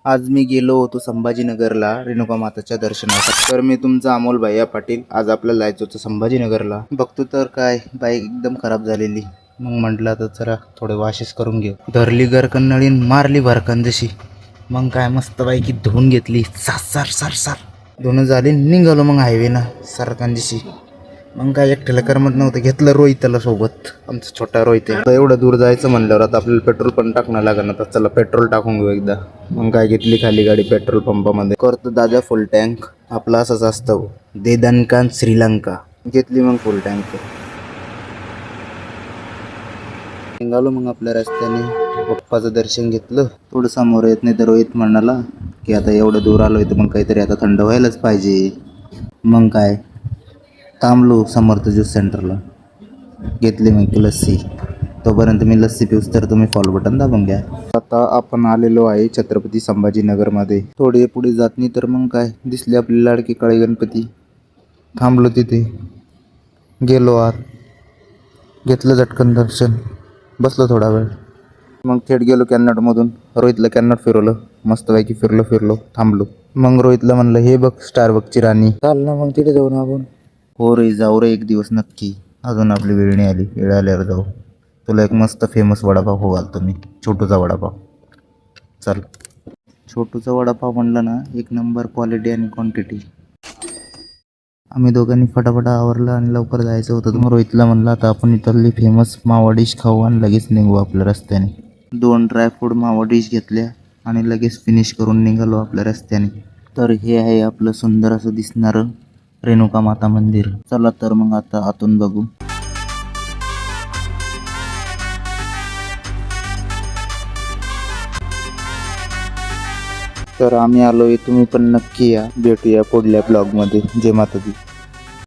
आज मी गेलो होतो संभाजीनगरला रेणुका माताच्या दर्शनासाठी। तर मी तुमचा अमोल भैया पाटील। आज आपल्याला जायचं होतं संभाजीनगरला। बघतो तर काय बाईक एकदम खराब झालेली। मग म्हटलं तर जरा थोडे वाशिस करून घेऊ। धरली गरकन्नळीन मारली भरकन जशी। मग काय मस्त बाईकी धुवून घेतली सार सार सार धुणं झाली। निघालो मग हायवेना सरकांजीशी। मग काय एकट्याला करमत नव्हतं, घेतलं रोहितला सोबत, आमचा छोटा रोहित आहे। एवढं दूर जायचं म्हणल्यावर आता आपल्याला पेट्रोल पण टाकणं लागेल। तर चला पेट्रोल टाकून घेऊ एकदा। मग काय घेतली खाली गाडी पेट्रोल पंपामध्ये, करतो दादा फुल टँक। आपला असंच असतं, दे दणकान श्रीलंका। घेतली मग फुल टँक। निघालो मग आपल्या रस्त्याने। पप्पाचं दर्शन घेतलं। थोडं समोर येत नाही तर रोहित म्हणाला की आता एवढं दूर आलोय तर मग काहीतरी आता थंड व्हायलाच पाहिजे। मग काय थांबलो समर्थ ज्यूस सेंटरला, घेतली मग लस्सी। तोपर्यंत मी लस्सी पिऊस तर तुम्ही फॉलो बटन दाबून घ्या। आता आपण आलेलो आहे छत्रपती संभाजीनगरमध्ये। थोडे पुढे जात नाही तर मग काय दिसले आपली लाडकी काळी गणपती। थांबलो तिथे, गेलो आत, घेतलं झटकन दर्शन, बसलो थोडा वेळ। मग थेट गेलो कॅनॉटमधून। रोहितला कॅनॉट फिरवलं, मस्तपैकी फिरलो थांबलो। मग रोहितला म्हणलं हे बघ स्टारबक्सची राणी, चाल ना मग तिथे जाऊ ना आपण। हो रे जाऊ रे एक दिवस नक्की। अजून आपली वेळ नाही आली, वेळ आल्यावर जाऊ। तुला एक मस्त फेमस वडापाव हो घालतो मी, छोटूचा वडापाव। चल, छोटूचा वडापाव म्हणलं ना एक नंबर क्वालिटी आणि क्वांटिटी। आम्ही दोघांनी फटाफटा आवरलं आणि लवकर जायचं होतं। मग रोहितला म्हणलं आता आपण इथली फेमस मावा डिश खाऊ आणि लगेच निघू आपल्या रस्त्याने। 2 ड्रायफ्रूट मावा डिश घेतल्या आणि लगेच फिनिश करून निघालो आपल्या रस्त्याने। तर हे आहे आपलं सुंदर असं दिसणारं रेणुका माता मंदिर। चला तर मग आता आतून बघू। तर आम्ही आलोय, तुम्ही पण नक्की या। भेटूया पुढल्या ब्लॉगमध्ये। जय माता दी।